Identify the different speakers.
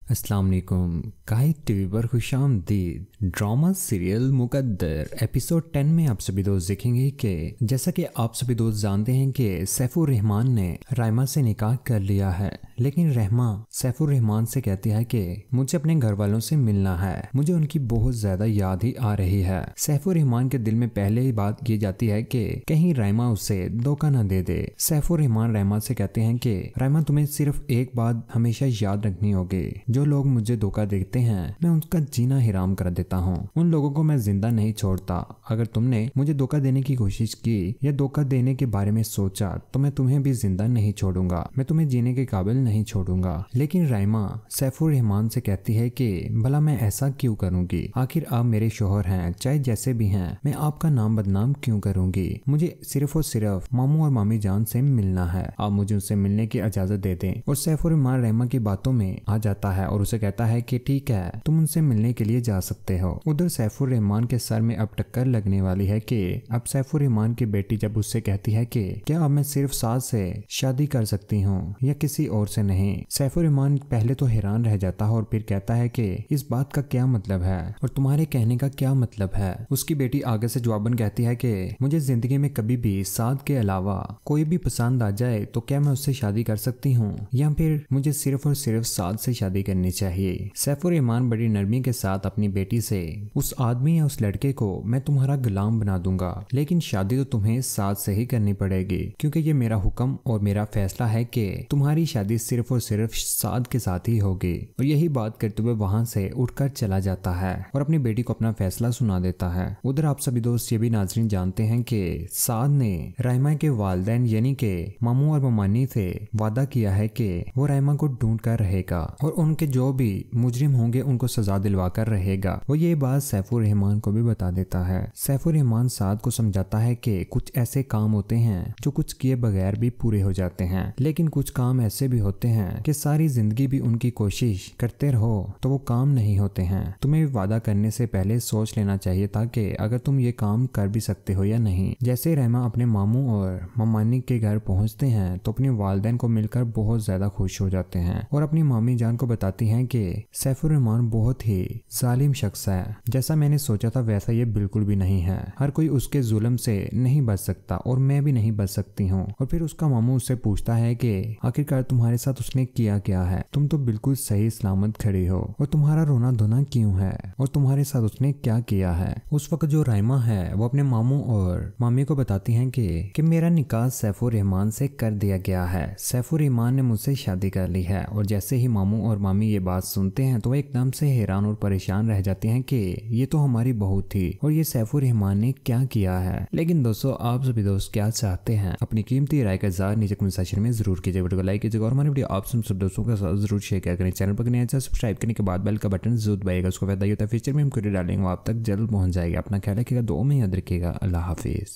Speaker 1: अस्सलाम वालेकुम। काहिद टीवी पर खुशामदीद। ड्रामा सीरियल मुकद्दर एपिसोड 10 में आप सभी दोस्त देखेंगे कि जैसा कि आप सभी दोस्त जानते हैं कि सैफुर रहमान ने राइमा से निकाह कर लिया है, लेकिन रहमा सैफुर रहमान से कहती है कि मुझे अपने घर वालों से मिलना है, मुझे उनकी बहुत ज्यादा याद ही आ रही है। सैफुर रहमान के दिल में पहले ही बात की जाती है कि कहीं राइमा उसे धोखा न दे दे। सैफुर रहमान राइमा से कहते हैं कि राइमा तुम्हें सिर्फ एक बात हमेशा याद रखनी होगी, जो लोग मुझे धोखा देते हैं मैं उनका जीना हराम कर देता हूँ, उन लोगों को मैं जिंदा नहीं छोड़ता। अगर तुमने मुझे धोखा देने की कोशिश की या धोखा देने के बारे में सोचा तो मैं तुम्हें भी जिंदा नहीं छोड़ूंगा, मैं तुम्हें जीने के काबिल नहीं छोड़ूंगा। लेकिन राइमा सैफुर रहमान से कहती है कि भला मैं ऐसा क्यों करूंगी, आखिर आप मेरे शोहर हैं, चाहे जैसे भी हैं, मैं आपका नाम बदनाम क्यों करूंगी। मुझे सिर्फ और सिर्फ मामू और मामी जान से मिलना है, आप मुझे उनसे मिलने की इजाजत दे दें। और सैफुर रहमान राइमा की बातों में आ जाता है और उसे कहता है कि ठीक है, तुम उनसे मिलने के लिए जा सकते हो। उधर सैफुर रहमान के सर में अब टक्कर लगने वाली है कि अब सैफुर रहमान की बेटी जब उससे कहती है कि क्या अब मैं सिर्फ सास से शादी कर सकती हूँ या किसी और से नहीं। सैफुर रहमान पहले तो हैरान रह जाता है और फिर कहता है कि इस बात का क्या मतलब है और तुम्हारे कहने का क्या मतलब है। उसकी बेटी आगे से जवाबन कहती है कि मुझे जिंदगी में कभी भी साद के अलावा कोई भी पसंद आ जाए तो क्या मैं उससे शादी कर सकती हूँ या फिर मुझे सिर्फ और सिर्फ साद से शादी करनी चाहिए। सैफुर रहमान बड़ी नरमी के साथ अपनी बेटी से उस आदमी या उस लड़के को मैं तुम्हारा गुलाम बना दूंगा, लेकिन शादी तो तुम्हें साथ से ही करनी पड़ेगी, क्योंकि ये मेरा हुक्म और मेरा फैसला है कि तुम्हारी शादी सिर्फ और सिर्फ साद के साथ ही होगी। और यही बात करते हुए वहां से उठकर चला जाता है और अपनी बेटी को अपना फैसला सुना देता है। उधर आप सभी दोस्त ये भी नाज़रीन जानते हैं कि साद ने राइमा के वालिदैन यानी कि मामू और ममानी से वादा किया है कि वो राइमा को ढूंढ कर रहेगा और उनके जो भी मुजरिम होंगे उनको सजा दिलवा कर रहेगा। वो ये बात सैफुर रहमान को भी बता देता है। सैफुर रहमान साद को समझाता है कि कुछ ऐसे काम होते हैं जो कुछ किए बगैर भी पूरे हो जाते हैं, लेकिन कुछ काम ऐसे भी होते हैं कि सारी जिंदगी भी उनकी कोशिश करते रहो तो वो काम नहीं होते हैं। तुम्हें वादा करने से पहले सोच लेना चाहिए था कि अगर तुम ये काम कर भी सकते हो या नहीं। जैसे रहमा अपने मामू और ममानी के घर पहुंचते हैं तो अपने वालिदैन को मिलकर बहुत ज्यादा खुश हो जाते हैं और अपनी मामी जान को बताती हैं कि सैफुर रहमान बहुत ही जालिम शख्स है, जैसा मैंने सोचा था वैसा ये बिल्कुल भी नहीं है, हर कोई उसके जुल्म से नहीं बच सकता और मैं भी नहीं बच सकती हूँ। और फिर उसका मामू उससे पूछता है कि आखिरकार तुम्हारे साथ उसने किया क्या है, तुम तो बिल्कुल सही सलामत खड़ी हो और तुम्हारा रोना धोना क्यों है और तुम्हारे साथ उसने क्या किया है। उस वक्त जो राइमा है वो अपने मामू और मामी को बताती है कि मेरा निकाह सैफुर रहमान से कर दिया गया है, सैफुर रहमान ने मुझसे शादी कर ली है। और जैसे ही मामू और मामी ये बात सुनते हैं तो एकदम से हैरान और परेशान रह जाते हैं कि ये तो हमारी बहू थी और ये सैफुर रहमान ने क्या किया है। लेकिन दोस्तों आप सभी दोस्त क्या चाहते हैं, अपनी कीमती राय का इज़हार नीचे कमेंट सेक्शन में जरूर कीजिए, वीडियो को लाइक कीजिएगा और हमारी वीडियो आप सब दोस्तों के साथ जरूर शेयर करें। चैनल पर नया सब्सक्राइब करने के बाद बेल का बटन जरूर दबाइएगा, उसको फायदा होता है फ्यूचर में हम वीडियो डालेंगे आप तक जल्द पहुंच जाएगा। अपना ख्याल रखिएगा, दुआ में याद रखिएगा। अल्लाह हाफिज।